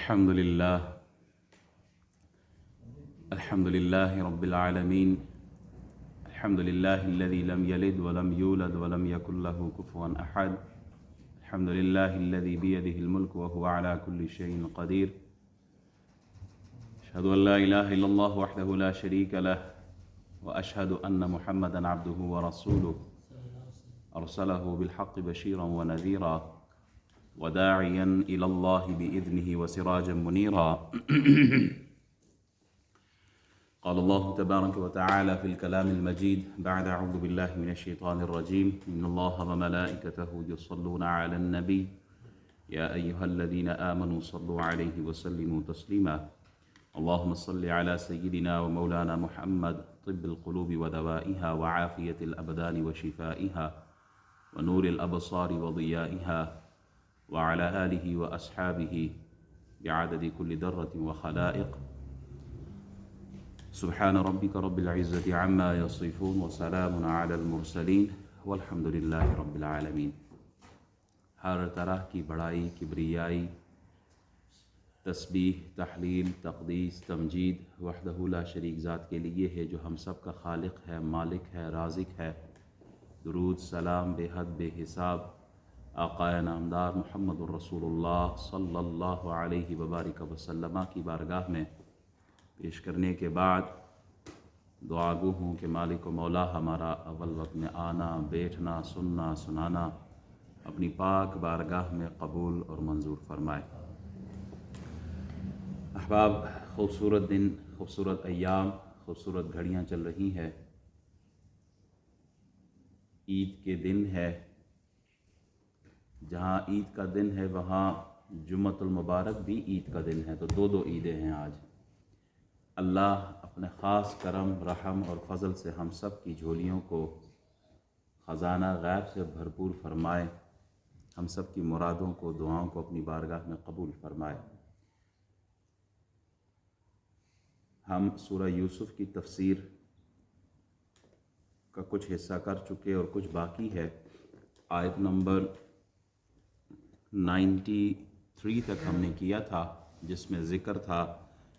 الحمد لله رب العالمين. الحمد لله الذي لم يلد ولم يولد ولم يكن له كفوا أحد. الحمد لله الذي بيده الملك وهو على كل شيء قدير. أشهد أن لا إله إلا الله وحده لا شريك له، وأشهد أن محمدا عبده ورسوله أرسله بالحق بشيرا ونذيرا وداعيا إلى الله بإذنه وسراجا منيرا. قال الله تبارك وتعالى في الكلام المجيد بعد أعوذ بالله من الشيطان الرجيم: إن الله وملائكته يصلون على النبي يا أيها الذين آمنوا صلوا عليه وسلموا تسليما. اللهم صل على سيدنا ومولانا محمد طب القلوب ودوائها وعافية الأبدان وشفائها ونور الأبصار وضيائها وعلى آله وأصحابه بعدد كل ذرة وخلائق. سبحان ربك رب العزة عما يصفون وسلام على المرسلين والحمد لله رب العالمین۔ ہر طرح کی بڑائی، کبریائی، تسبیح، تحلیل، تقدیس، تمجید وحدہ لا شریک ذات کے لیے ہے جو ہم سب کا خالق ہے، مالک ہے، رازق ہے۔ درود سلام بے حد بے حساب آقا نامدار محمد الرسول اللہ صلی اللہ علیہ وبارک وسلم کی بارگاہ میں پیش کرنے کے بعد دعا گو ہوں کہ مالک و مولا ہمارا اول وقت میں آنا، بیٹھنا، سننا، سنانا اپنی پاک بارگاہ میں قبول اور منظور فرمائے۔ احباب، خوبصورت دن، خوبصورت ایام، خوبصورت گھڑیاں چل رہی ہیں۔ عید کے دن ہے، جہاں عید کا دن ہے وہاں جمعۃ المبارک بھی عید کا دن ہے، تو دو عیدیں ہیں آج۔ اللہ اپنے خاص کرم، رحم اور فضل سے ہم سب کی جھولیوں کو خزانہ غیب سے بھرپور فرمائے، ہم سب کی مرادوں کو، دعاؤں کو اپنی بارگاہ میں قبول فرمائے۔ ہم سورہ یوسف کی تفسیر کا کچھ حصہ کر چکے اور کچھ باقی ہے۔ آیت نمبر 93 تک ہم نے کیا تھا، جس میں ذکر تھا: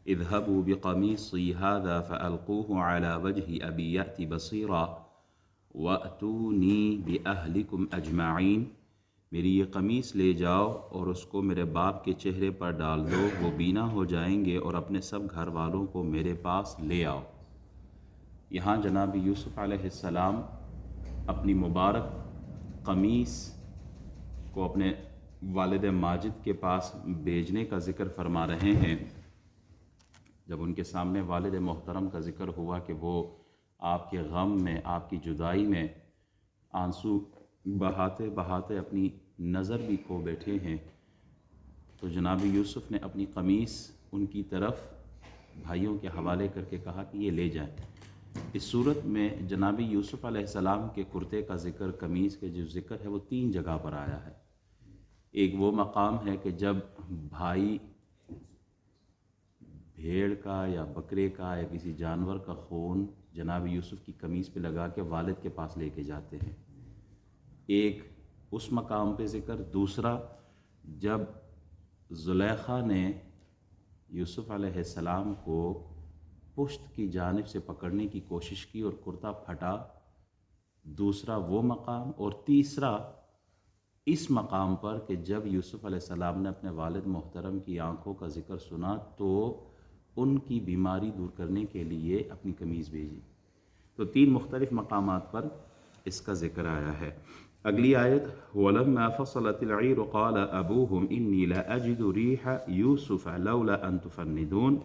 اذهبوا بقميصي هذا فألقوه على وجه أبي يأت بصيرا وأتوني بأهلكم أجمعين۔ میری یہ قمیص لے جاؤ اور اس کو میرے باپ کے چہرے پر ڈال دو، وہ بینا ہو جائیں گے، اور اپنے سب گھر والوں کو میرے پاس لے آؤ۔ یہاں جناب یوسف علیہ السلام اپنی مبارک قمیص کو اپنے والد ماجد کے پاس بھیجنے کا ذکر فرما رہے ہیں۔ جب ان کے سامنے والد محترم کا ذکر ہوا کہ وہ آپ کے غم میں، آپ کی جدائی میں آنسو بہاتے بہاتے اپنی نظر بھی کھو بیٹھے ہیں، تو جناب یوسف نے اپنی قمیص ان کی طرف بھائیوں کے حوالے کر کے کہا کہ یہ لے جائیں۔ اس صورت میں جناب یوسف علیہ السلام کے کرتے کا ذکر، قمیص کے جو ذکر ہے وہ 3 جگہ پر آیا ہے۔ ایک وہ مقام ہے کہ جب بھائی بھیڑ کا یا بکرے کا یا کسی جانور کا خون جناب یوسف کی قمیص پہ لگا کے والد کے پاس لے کے جاتے ہیں، ایک اس مقام پہ ذکر۔ دوسرا، جب زلیخا نے یوسف علیہ السلام کو پشت کی جانب سے پکڑنے کی کوشش کی اور کرتا پھٹا، دوسرا وہ مقام۔ اور تیسرا اس مقام پر کہ جب یوسف علیہ السلام نے اپنے والد محترم کی آنکھوں کا ذکر سنا تو ان کی بیماری دور کرنے کے لیے اپنی قمیص بھیجی۔ تو 3 مختلف مقامات پر اس کا ذکر آیا ہے۔ اگلی آیت: وَلَمَّا فَصَلَتِ الْعِيرُ قَالَ أَبُوهُمْ إِنِّي لَأَجِدُ رِيحَ يُوسُفَ لَوْلَا أَن تُفَنِّدُونَ۔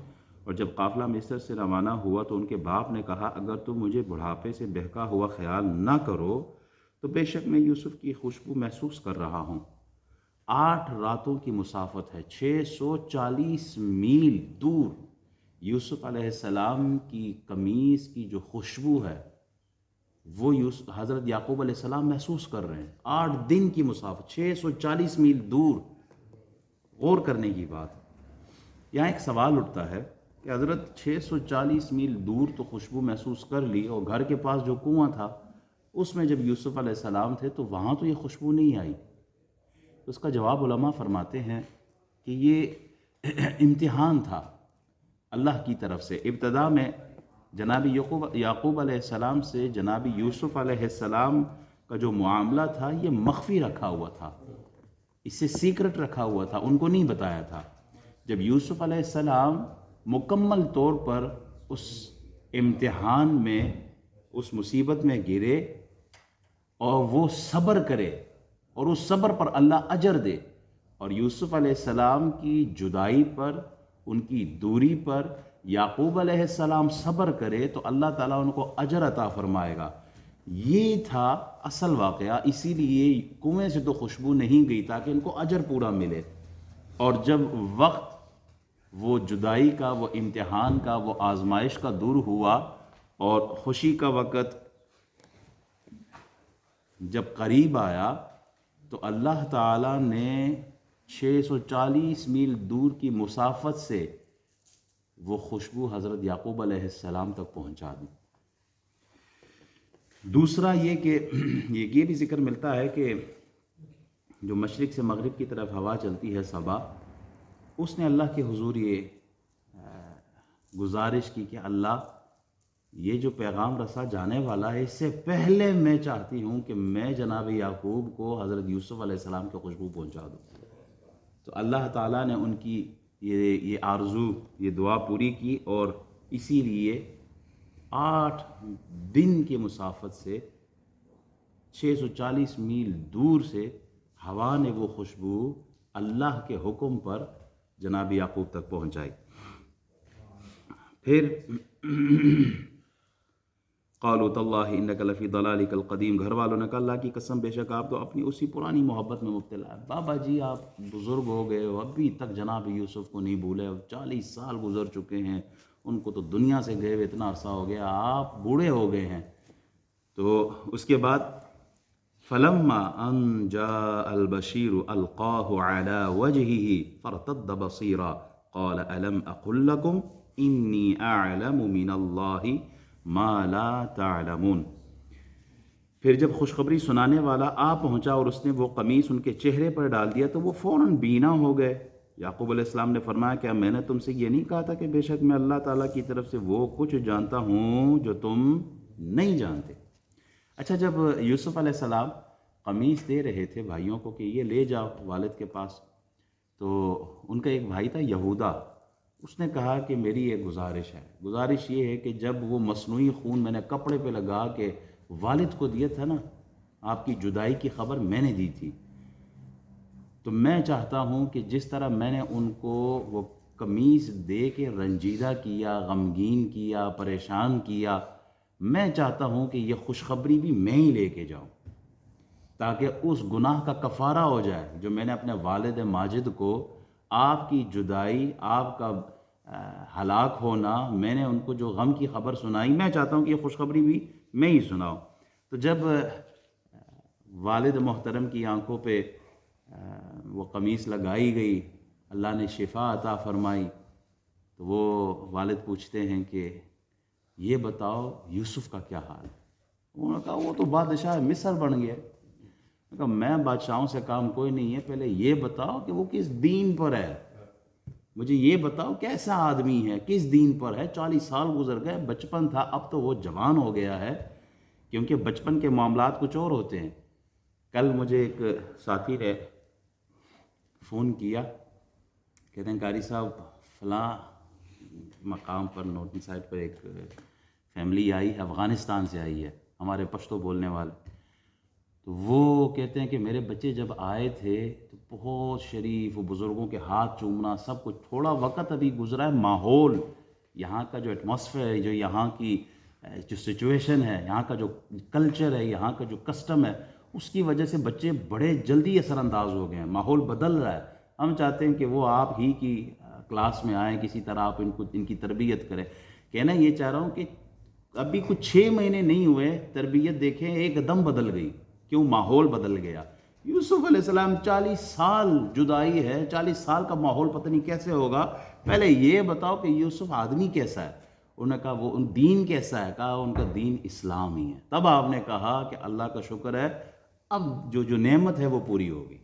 اور جب قافلہ مصر سے روانہ ہوا تو ان کے باپ نے کہا: اگر تم مجھے بڑھاپے سے بہکا ہوا خیال نہ کرو تو بے شک میں یوسف کی خوشبو محسوس کر رہا ہوں۔ 8 راتوں کی مسافت ہے، 640 میل دور یوسف علیہ السلام کی قمیص کی جو خوشبو ہے وہ حضرت یعقوب علیہ السلام محسوس کر رہے ہیں۔ 8 دن کی مسافت، 640 میل دور۔ غور کرنے کی بات۔ یہاں ایک سوال اٹھتا ہے کہ حضرت 640 میل دور تو خوشبو محسوس کر لی، اور گھر کے پاس جو کنواں تھا اس میں جب یوسف علیہ السلام تھے تو وہاں تو یہ خوشبو نہیں آئی۔ تو اس کا جواب علماء فرماتے ہیں کہ یہ امتحان تھا اللہ کی طرف سے۔ ابتدا میں جناب یعقوب علیہ السلام سے جناب یوسف علیہ السلام کا جو معاملہ تھا یہ مخفی رکھا ہوا تھا، اس سے سیکرٹ رکھا ہوا تھا، ان کو نہیں بتایا تھا۔ جب یوسف علیہ السلام مکمل طور پر اس امتحان میں، اس مصیبت میں گرے اور وہ صبر کرے اور اس صبر پر اللہ اجر دے، اور یوسف علیہ السلام کی جدائی پر، ان کی دوری پر یعقوب علیہ السلام صبر کرے تو اللہ تعالیٰ ان کو اجر عطا فرمائے گا۔ یہ تھا اصل واقعہ، اسی لیے کنویں سے تو خوشبو نہیں گئی تاکہ ان کو اجر پورا ملے۔ اور جب وقت وہ جدائی کا، وہ امتحان کا، وہ آزمائش کا دور ہوا اور خوشی کا وقت جب قریب آیا تو اللہ تعالیٰ نے 640 میل دور کی مسافت سے وہ خوشبو حضرت یعقوب علیہ السلام تک پہنچا دی۔ دوسرا یہ کہ یہ بھی ذکر ملتا ہے کہ جو مشرق سے مغرب کی طرف ہوا چلتی ہے صبا، اس نے اللہ کے حضور یہ گزارش کی کہ اللہ یہ جو پیغام رسا جانے والا ہے، اس سے پہلے میں چاہتی ہوں کہ میں جناب یعقوب کو حضرت یوسف علیہ السلام کی خوشبو پہنچا دوں۔ تو اللہ تعالیٰ نے ان کی یہ آرزو، یہ دعا پوری کی، اور اسی لیے 8 دن کی مسافت سے 640 میل دور سے ہوا نے وہ خوشبو اللہ کے حکم پر جناب یعقوب تک پہنچائی۔ پھر قالوا تاللہ انک لفی ضلالک القدیم، گھر والوں نے کہا اللہ کی قسم بے شک آپ تو اپنی اسی پرانی محبت میں مبتلا ہے۔ بابا جی آپ بزرگ ہو گئے ہو، ابھی تک جناب یوسف کو نہیں بھولے، 40 سال گزر چکے ہیں، ان کو تو دنیا سے گئے ہوئے اتنا عرصہ ہو گیا، آپ بوڑھے ہو گئے ہیں۔ تو اس کے بعد فلما ان جاء البشیر القاہ علی وجہہ فارتد بصیرا قال الم اقل لکم انی اعلم من اللہ ما لا تعلمون۔ پھر جب خوشخبری سنانے والا آ پہنچا اور اس نے وہ قمیص ان کے چہرے پر ڈال دیا تو وہ فوراً بینا ہو گئے۔ یعقوب علیہ السلام نے فرمایا کیا میں نے تم سے یہ نہیں کہا تھا کہ بے شک میں اللہ تعالیٰ کی طرف سے وہ کچھ جانتا ہوں جو تم نہیں جانتے۔ اچھا، جب یوسف علیہ السلام قمیص دے رہے تھے بھائیوں کو کہ یہ لے جاؤ والد کے پاس، تو ان کا ایک بھائی تھا یہودا، اس نے کہا کہ میری ایک گزارش یہ ہے کہ جب وہ مصنوعی خون میں نے کپڑے پہ لگا کے والد کو دیا تھا نا، آپ کی جدائی کی خبر میں نے دی تھی، تو میں چاہتا ہوں کہ جس طرح میں نے ان کو وہ قمیص دے کے رنجیدہ کیا، غمگین کیا، پریشان کیا، میں چاہتا ہوں کہ یہ خوشخبری بھی میں ہی لے کے جاؤں تاکہ اس گناہ کا کفارہ ہو جائے جو میں نے اپنے والد ماجد کو، آپ کی جدائی، آپ کا ہلاک ہونا، میں نے ان کو جو غم کی خبر سنائی، میں چاہتا ہوں کہ یہ خوشخبری بھی میں ہی سناؤں۔ تو جب والد محترم کی آنکھوں پہ وہ قمیص لگائی گئی، اللہ نے شفا عطا فرمائی، تو وہ والد پوچھتے ہیں کہ یہ بتاؤ یوسف کا کیا حال ہے؟ انہوں نے کہا وہ تو بادشاہ مصر بن گیا۔ میں کہا میں بادشاہوں سے کام کوئی نہیں ہے، پہلے یہ بتاؤ کہ وہ کس دین پر ہے، مجھے یہ بتاؤ کیسا آدمی ہے، کس دین پر ہے۔ 40 سال گزر گئے، بچپن تھا، اب تو وہ جوان ہو گیا ہے، کیونکہ بچپن کے معاملات کچھ اور ہوتے ہیں۔ کل مجھے ایک ساتھی نے فون کیا، کہتے ہیں قاری صاحب فلاں مقام پر نورتن سائڈ پر ایک فیملی آئی ہے، افغانستان سے آئی ہے، ہمارے پشتو بولنے والے، تو وہ کہتے ہیں کہ میرے بچے جب آئے تھے تو بہت شریف، وہ بزرگوں کے ہاتھ چومنا سب کچھ، تھوڑا وقت ابھی گزرا ہے، ماحول یہاں کا جو ایٹماسفیئر ہے، جو یہاں کی جو سچویشن ہے، یہاں کا جو کلچر ہے، یہاں کا جو کسٹم ہے، اس کی وجہ سے بچے بڑے جلدی اثر انداز ہو گئے ہیں، ماحول بدل رہا ہے۔ ہم چاہتے ہیں کہ وہ آپ ہی کی کلاس میں آئیں، کسی طرح آپ ان کی تربیت کریں۔ کہنا یہ چاہ رہا ہوں کہ ابھی کچھ 6 مہینے نہیں ہوئے، تربیت دیکھیں ایک دم بدل گئی، کیوں؟ ماحول بدل گیا۔ یوسف علیہ السلام 40 سال جدائی ہے، 40 سال کا ماحول پتہ نہیں کیسے ہوگا، پہلے یہ بتاؤ کہ یوسف آدمی کیسا ہے؟ انہوں نے کہا وہ ان دین کیسا ہے؟ کہا ان کا دین اسلام ہی ہے۔ تب آپ نے کہا کہ اللہ کا شکر ہے، اب جو نعمت ہے وہ پوری ہوگی۔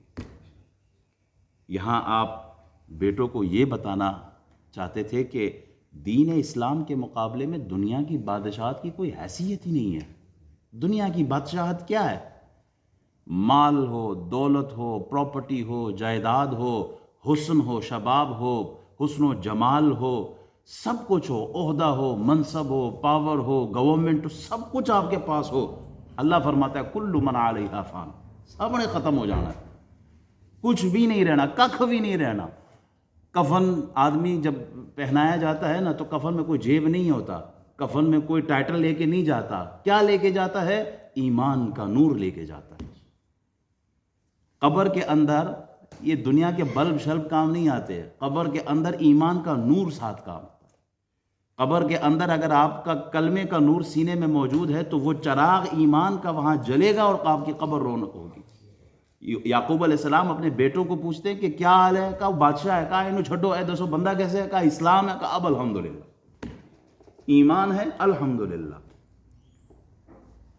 یہاں آپ بیٹوں کو یہ بتانا چاہتے تھے کہ دین اسلام کے مقابلے میں دنیا کی بادشاہت کی کوئی حیثیت ہی نہیں ہے. دنیا کی بادشاہت کیا ہے؟ مال ہو، دولت ہو، پراپرٹی ہو، جائیداد ہو، حسن ہو، شباب ہو، حسن و جمال ہو، سب کچھ ہو، عہدہ ہو، منصب ہو، پاور ہو، گورنمنٹ ہو، سب کچھ آپ کے پاس ہو. اللہ فرماتا ہے کل من علیہا فان، سب نے ختم ہو جانا ہے، کچھ بھی نہیں رہنا، ککھ بھی نہیں رہنا. کفن آدمی جب پہنایا جاتا ہے نا تو کفن میں کوئی جیب نہیں ہوتا، کفن میں کوئی ٹائٹل لے کے نہیں جاتا. کیا لے کے جاتا ہے؟ ایمان کا نور لے کے جاتا ہے. قبر کے اندر یہ دنیا کے بلب شلب کام نہیں آتے، قبر کے اندر ایمان کا نور ساتھ کام. قبر کے اندر اگر آپ کا کلمے کا نور سینے میں موجود ہے تو وہ چراغ ایمان کا وہاں جلے گا اور آپ کی قبر رونق ہوگی. یعقوب علیہ السلام اپنے بیٹوں کو پوچھتے ہیں کہ کیا حال ہے؟ کہا بادشاہ ہے. کہا انہوں چھڈو، اے دسو بندہ کیسے ہے؟ کہا اسلام ہے. کہا اب الحمدللہ، ایمان ہے الحمدللہ.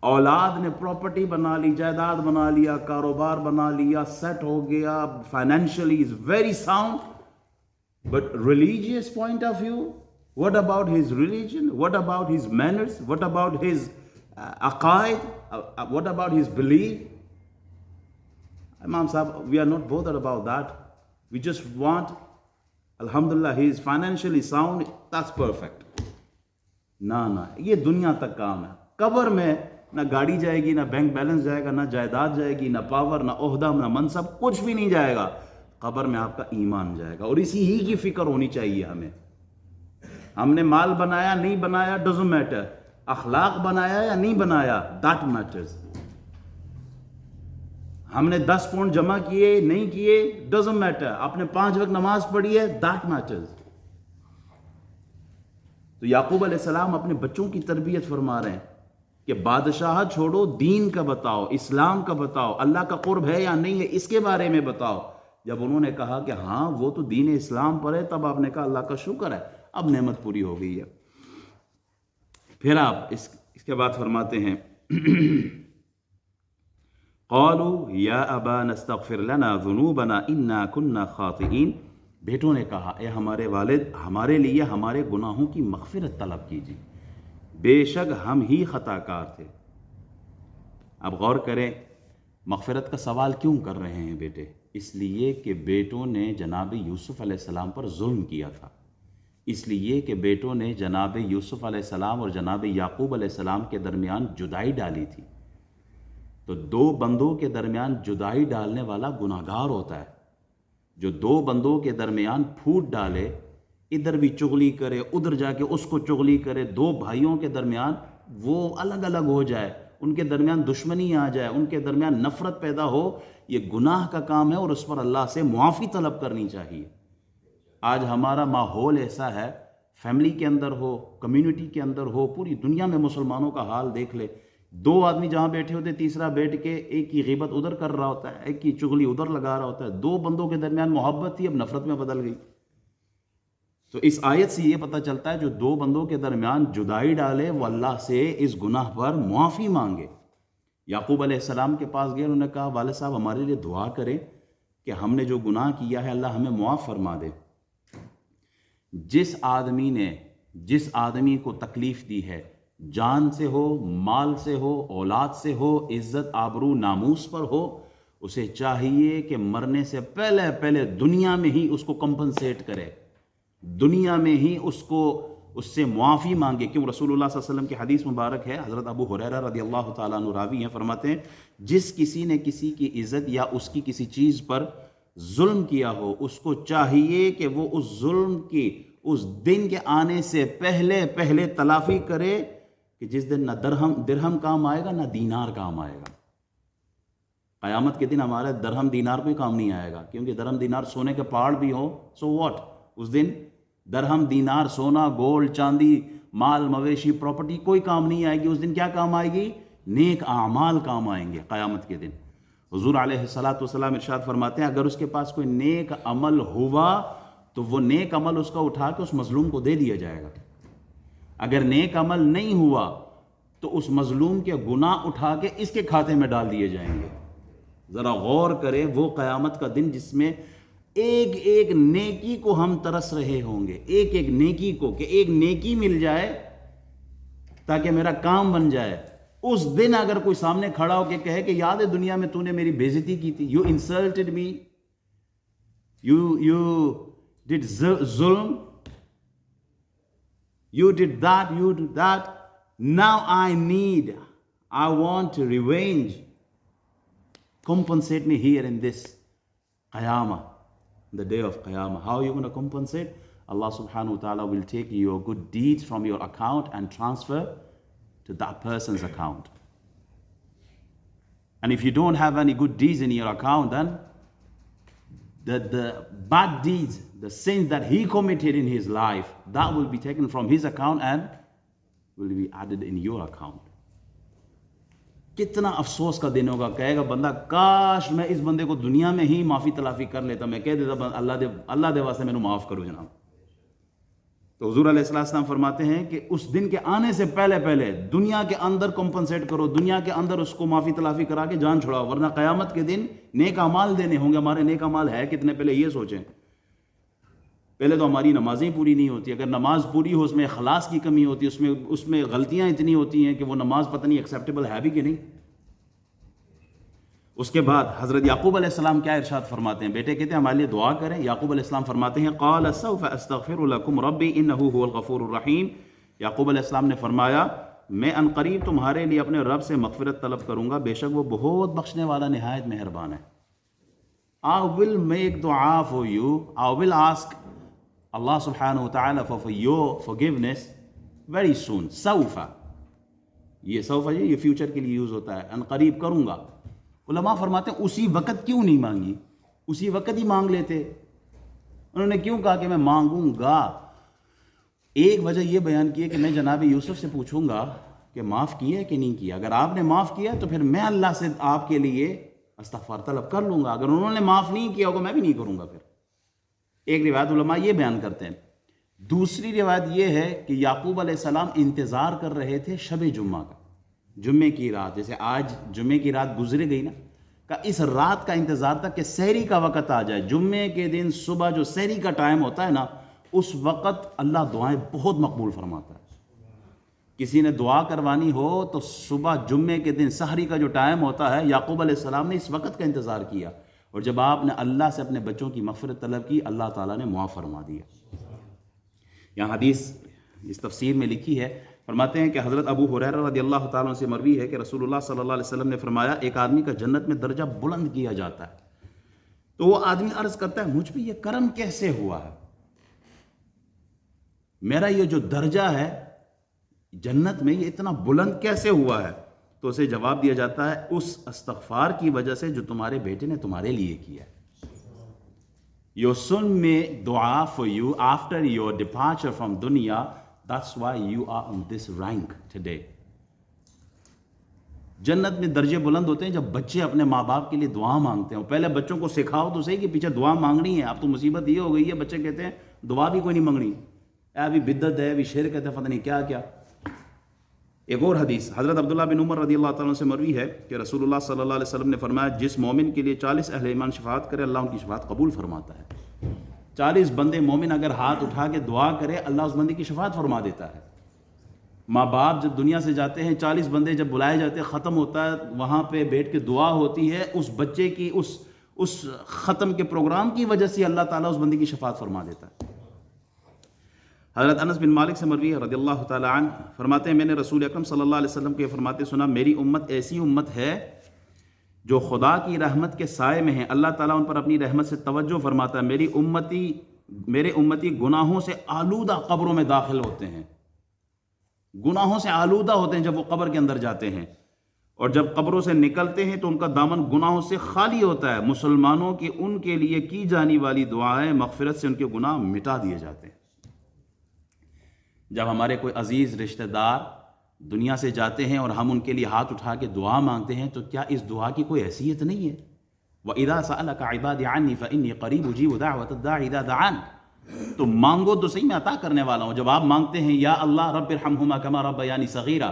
اولاد نے پراپرٹی بنا لی، جائیداد بنا لیا، کاروبار بنا لیا، سیٹ ہو گیا، financially is very sound. But religious point of view, what about his religion, what about his manners, what about his aqaid, what about his belief? Imam Sahib, we are not bothered about that. We just want, alhamdulillah, he is financially sound, that's perfect. نہ یہ دنیا تک کام ہے. قبر میں نہ گاڑی جائے گی، نہ بینک بیلنس جائے گا، نہ جائیداد جائے گی، نہ پاور، نہ عہدہ، نہ منصب، کچھ بھی نہیں جائے گا. قبر میں آپ کا ایمان جائے گا، اور اسی ہی کی فکر ہونی چاہیے ہمیں. ہم نے مال بنایا نہیں بنایا ڈزنٹ میٹر، اخلاق بنایا یا نہیں بنایا دیٹ میٹرز. ہم نے 10 پاؤنڈ جمع کیے نہیں کیے ڈزنٹ میٹر، آپ نے 5 وقت نماز پڑھی ہے دیٹ میٹرز. تو یعقوب علیہ السلام اپنے بچوں کی تربیت فرما رہے ہیں کہ بادشاہت چھوڑو، دین کا بتاؤ، اسلام کا بتاؤ، اللہ کا قرب ہے یا نہیں ہے اس کے بارے میں بتاؤ. جب انہوں نے کہا کہ ہاں وہ تو دین اسلام پر ہے، تب آپ نے کہا اللہ کا شکر ہے، اب نعمت پوری ہو گئی ہے. پھر آپ اس کے بعد فرماتے ہیں قالوا یا ابانا استغفر لنا ذنوبنا انا كنا خاطئین. بیٹوں نے کہا اے ہمارے والد، ہمارے لیے ہمارے گناہوں کی مغفرت طلب کیجیے، بے شک ہم ہی خطا کار تھے. اب غور کریں، مغفرت کا سوال کیوں کر رہے ہیں بیٹے؟ اس لیے کہ بیٹوں نے جناب یوسف علیہ السلام پر ظلم کیا تھا، اس لیے کہ بیٹوں نے جناب یوسف علیہ السلام اور جناب یعقوب علیہ السلام کے درمیان جدائی ڈالی تھی. تو 2 بندوں کے درمیان جدائی ڈالنے والا گناہگار ہوتا ہے. جو 2 بندوں کے درمیان پھوٹ ڈالے، ادھر بھی چغلی کرے، ادھر جا کے اس کو چغلی کرے، 2 بھائیوں کے درمیان وہ الگ الگ ہو جائے، ان کے درمیان دشمنی آ جائے، ان کے درمیان نفرت پیدا ہو، یہ گناہ کا کام ہے اور اس پر اللہ سے معافی طلب کرنی چاہیے. آج ہمارا ماحول ایسا ہے، فیملی کے اندر ہو، کمیونٹی کے اندر ہو، پوری دنیا میں مسلمانوں کا حال دیکھ لے. 2 آدمی جہاں بیٹھے ہوتے، تیسرا بیٹھ کے ایک کی غیبت ادھر کر رہا ہوتا ہے، ایک کی چغلی ادھر لگا رہا ہوتا ہے. 2 بندوں کے درمیان محبت تھی، اب نفرت میں بدل گئی. تو اس آیت سے یہ پتہ چلتا ہے جو 2 بندوں کے درمیان جدائی ڈالے وہ اللہ سے اس گناہ پر معافی مانگے. یعقوب علیہ السلام کے پاس گئے، انہوں نے کہا والد صاحب ہمارے لیے دعا کریں کہ ہم نے جو گناہ کیا ہے اللہ ہمیں معاف فرما دے. جس آدمی کو تکلیف دی ہے، جان سے ہو، مال سے ہو، اولاد سے ہو، عزت آبرو ناموس پر ہو، اسے چاہیے کہ مرنے سے پہلے دنیا میں ہی اس کو کمپنسیٹ کرے، دنیا میں ہی اس سے معافی مانگے. کیوں؟ رسول اللہ صلی اللہ علیہ وسلم کی حدیث مبارک ہے، حضرت ابو ہریرہ رضی اللہ تعالیٰ عنہ راوی ہیں، فرماتے ہیں جس کسی نے کسی کی عزت یا اس کی کسی چیز پر ظلم کیا ہو، اس کو چاہیے کہ وہ اس ظلم کی اس دن کے آنے سے پہلے تلافی کرے کہ جس دن نہ درہم کام آئے گا، نہ دینار کام آئے گا. قیامت کے دن ہمارے درہم دینار کوئی کام نہیں آئے گا، کیونکہ درہم دینار سونے کے پہاڑ بھی ہو سو واٹ. اس دن درہم دینار، سونا، گولڈ، چاندی، مال مویشی، پراپرٹی کوئی کام نہیں آئے گی. اس دن کیا کام آئے گی؟ نیک اعمال کام آئیں گے قیامت کے دن. حضور علیہ الصلاۃ ارشاد فرماتے ہیں اگر اس کے پاس کوئی نیک عمل ہوا تو وہ نیک عمل اس کا اٹھا کے اس مظلوم کو دے دیا جائے گا. اگر نیک عمل نہیں ہوا تو اس مظلوم کے گناہ اٹھا کے اس کے کھاتے میں ڈال دیے جائیں گے. ذرا غور کرے، وہ قیامت کا دن جس میں ایک ایک نیکی کو ہم ترس رہے ہوں گے، ایک ایک نیکی کو، کہ ایک نیکی مل جائے تاکہ میرا کام بن جائے. اس دن اگر کوئی سامنے کھڑا ہو کے کہے کہ یاد ہے دنیا میں تو نے میری بے عزتی کی تھی، you insulted me, you did ظلم، you did that, you did that, now I want to revenge, compensate me here in this Qiyamah, the day of Qiyamah. How are you going to compensate? Allah subhanahu wa ta'ala will take your good deeds from your account and transfer to that person's account. And if you don't have any good deeds in your account, then the bad deeds, the sins that he committed in his life, that will be taken from his account and will be added in your account. کتنا افسوس کا دن ہوگا، کہے گا بندہ کاش میں اس بندے کو دنیا میں ہی معافی تلافی کر لیتا، میں کہہ دیتا اللہ دے واسطے مینوں معاف کرو جناب. تو حضور علیہ السلام فرماتے ہیں کہ اس دن کے آنے سے پہلے دنیا کے اندر کمپنسیٹ کرو، دنیا کے اندر اس کو معافی تلافی کرا کے جان چھڑاؤ، ورنہ قیامت کے دن نیک اعمال دینے ہوں گے. ہمارے نیک اعمال ہے کتنے؟ پہلے یہ سوچیں. پہلے تو ہماری نمازیں پوری نہیں ہوتی، اگر نماز پوری ہو اس میں اخلاص کی کمی ہوتی ہے، اس میں غلطیاں اتنی ہوتی ہیں کہ وہ نماز پتہ نہیں ایکسیپٹیبل ہے بھی کہ نہیں. اس کے بعد حضرت یعقوب علیہ السلام کیا ارشاد فرماتے ہیں؟ بیٹے کہتے ہیں ہمارے لیے دعا کریں. یعقوب علیہ السلام فرماتے ہیں قال سوف استغفر لکم ربی انہ هو الغفور الرحیم. یعقوب علیہ السلام نے فرمایا میں ان قریب تمہارے لیے اپنے رب سے مغفرت طلب کروں گا، بے شک وہ بہت بخشنے والا نہایت مہربان ہے. I will make dua for you. I will ask Allah subhanahu wa ta'ala for your forgiveness very soon. سوف، یہ سوف یہ فیوچر کے لیے یوز ہوتا ہے، ان قریب کروں گا. علماء فرماتے ہیں اسی وقت کیوں نہیں مانگی، اسی وقت ہی مانگ لیتے. انہوں نے کیوں کہا کہ میں مانگوں گا؟ ایک وجہ یہ بیان کی ہے کہ میں جناب یوسف سے پوچھوں گا کہ معاف کیا ہے کہ نہیں کیا. اگر آپ نے معاف کیا تو پھر میں اللہ سے آپ کے لیے استغفار طلب کر لوں گا. اگر انہوں نے معاف نہیں کیا ہوگا میں بھی نہیں کروں گا. پھر ایک روایت علماء یہ بیان کرتے ہیں. دوسری روایت یہ ہے کہ یعقوب علیہ السلام انتظار کر رہے تھے شب جمعہ کا، جمعے کی رات. جیسے آج جمعے کی رات گزر گئی نا، کہ اس رات کا انتظار تھا کہ سحری کا وقت آ جائے. جمعے کے دن صبح جو سحری کا ٹائم ہوتا ہے نا، اس وقت اللہ دعائیں بہت مقبول فرماتا ہے. کسی نے دعا کروانی ہو تو صبح جمعے کے دن سحری کا جو ٹائم ہوتا ہے، یعقوب علیہ السلام نے اس وقت کا انتظار کیا، اور جب آپ نے اللہ سے اپنے بچوں کی مغفرت طلب کی، اللہ تعالیٰ نے معاف فرما دیا. یہاں حدیث اس تفسیر میں لکھی ہے، فرماتے ہیں کہ حضرت ابو ہریرہ رضی اللہ تعالیٰ عنہ سے مروی ہے کہ رسول اللہ صلی اللہ علیہ وسلم نے فرمایا ایک آدمی کا جنت میں درجہ بلند کیا جاتا ہے. تو وہ آدمی عرض کرتا ہے مجھ پہ یہ کرم کیسے ہوا ہے، میرا یہ جو درجہ ہے جنت میں یہ اتنا بلند کیسے ہوا ہے؟ تو اسے جواب دیا جاتا ہے اس استغفار کی وجہ سے جو تمہارے بیٹے نے تمہارے لیے کیا. Your son made dua for you after your departure from dunya. That's why you are on this rank today. جنت میں درجے بلند ہوتے ہیں جب بچے اپنے ماں باپ کے لیے دعا مانگتے ہیں. پہلے بچوں کو سکھاؤ تو صحیح کہ پیچھے دعا مانگنی ہے. اب تو مصیبت یہ ہو گئی ہے بچے کہتے ہیں دعا بھی کوئی نہیں مانگنی، ابھی بدعت ہے، ابھی شرک ہے، پتہ نہیں کیا کیا. ایک اور حدیث حضرت عبداللہ بن عمر رضی اللہ تعالیٰ سے مروی ہے کہ رسول اللہ صلی اللہ علیہ وسلم نے فرمایا جس مومن کے لیے 40 اہل ایمان شفاعت کرے اللہ ان کی شفاعت قبول فرماتا ہے. 40 بندے مومن اگر ہاتھ اٹھا کے دعا کرے اللہ اس بندے کی شفاعت فرما دیتا ہے. ماں باپ جب دنیا سے جاتے ہیں 40 بندے جب بلائے جاتے ہیں، ختم ہوتا ہے، وہاں پہ بیٹھ کے دعا ہوتی ہے، اس بچے کی اس ختم کے پروگرام کی وجہ سے اللہ تعالیٰ اس بندے کی شفاعت فرما دیتا ہے. حضرت انس بن مالک سے مروی ہے رضی اللہ تعالیٰ عنہ، فرماتے ہیں میں نے رسول اکرم صلی اللہ علیہ وسلم کے فرماتے سنا میری امت ایسی امت ہے جو خدا کی رحمت کے سائے میں ہیں، اللہ تعالیٰ ان پر اپنی رحمت سے توجہ فرماتا ہے. میرے امتی گناہوں سے آلودہ قبروں میں داخل ہوتے ہیں، گناہوں سے آلودہ ہوتے ہیں جب وہ قبر کے اندر جاتے ہیں، اور جب قبروں سے نکلتے ہیں تو ان کا دامن گناہوں سے خالی ہوتا ہے. مسلمانوں کی ان کے لیے کی جانے والی دعائیں مغفرت سے ان کے گناہ مٹا دیے جاتے ہیں. جب ہمارے کوئی عزیز رشتہ دار دنیا سے جاتے ہیں اور ہم ان کے لیے ہاتھ اٹھا کے دعا مانگتے ہیں تو کیا اس دعا کی کوئی حیثیت نہیں ہے؟ وَإِذَا سَأَلَكَ عِبَادِي عَنِّي فَإِنِّي قَرِيبُ أُجِيبُ دَعْوَةَ الدَّاعِ إِذَا دَعَانِ. تو مانگو تو صحیح، میں عطا کرنے والا ہوں. جب آپ مانگتے ہیں یا اللہ رب ارحمہما کما ربیانی صغیرا،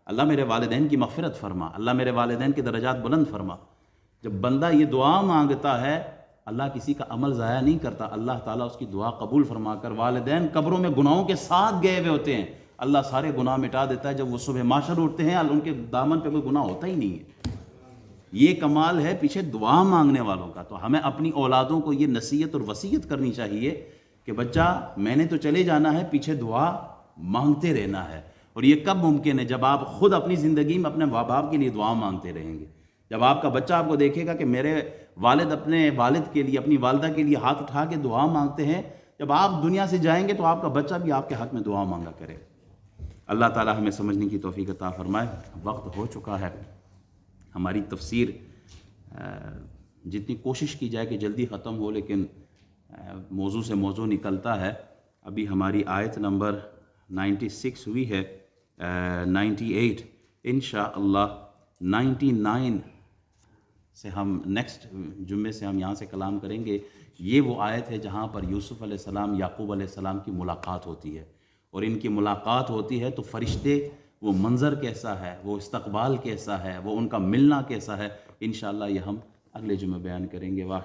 اللہ میرے والدین کی مغفرت فرما، اللہ میرے والدین کے درجات بلند فرما. جب بندہ یہ دعا مانگتا ہے اللہ کسی کا عمل ضائع نہیں کرتا، اللہ تعالیٰ اس کی دعا قبول فرما کر، والدین قبروں میں گناہوں کے ساتھ گئے ہوئے ہوتے ہیں، اللہ سارے گناہ مٹا دیتا ہے، جب وہ صبح معاشر اٹھتے ہیں ان کے دامن پہ کوئی گناہ ہوتا ہی نہیں ہے۔ یہ کمال ہے پیچھے دعا مانگنے والوں کا۔ تو ہمیں اپنی اولادوں کو یہ نصیحت اور وصیت کرنی چاہیے کہ بچہ میں نے تو چلے جانا ہے، پیچھے دعا مانگتے رہنا ہے۔ اور یہ کب ممکن ہے؟ جب آپ خود اپنی زندگی میں اپنے ماں باپ کے لیے دعا مانگتے رہیں گے۔ جب آپ کا بچہ آپ کو دیکھے گا کہ میرے والد اپنے والد کے لیے، اپنی والدہ کے لیے ہاتھ اٹھا کے دعا مانگتے ہیں، جب آپ دنیا سے جائیں گے تو آپ کا بچہ بھی آپ کے حق میں دعا مانگا کرے۔ اللہ تعالیٰ ہمیں سمجھنے کی توفیق عطا فرمائے۔ وقت ہو چکا ہے، ہماری تفسیر جتنی کوشش کی جائے کہ جلدی ختم ہو، لیکن موضوع سے موضوع نکلتا ہے۔ ابھی ہماری آیت نمبر 96 ہوئی ہے، 98، انشاءاللہ 99 سے ہم نیکسٹ جمعے سے ہم یہاں سے کلام کریں گے۔ یہ وہ آیت ہے جہاں پر یوسف علیہ السلام، یعقوب علیہ السلام کی ملاقات ہوتی ہے، اور ان کی ملاقات ہوتی ہے تو فرشتے، وہ منظر کیسا ہے، وہ استقبال کیسا ہے، وہ ان کا ملنا کیسا ہے، انشاءاللہ یہ ہم اگلے جمعے بیان کریں گے۔ واقعی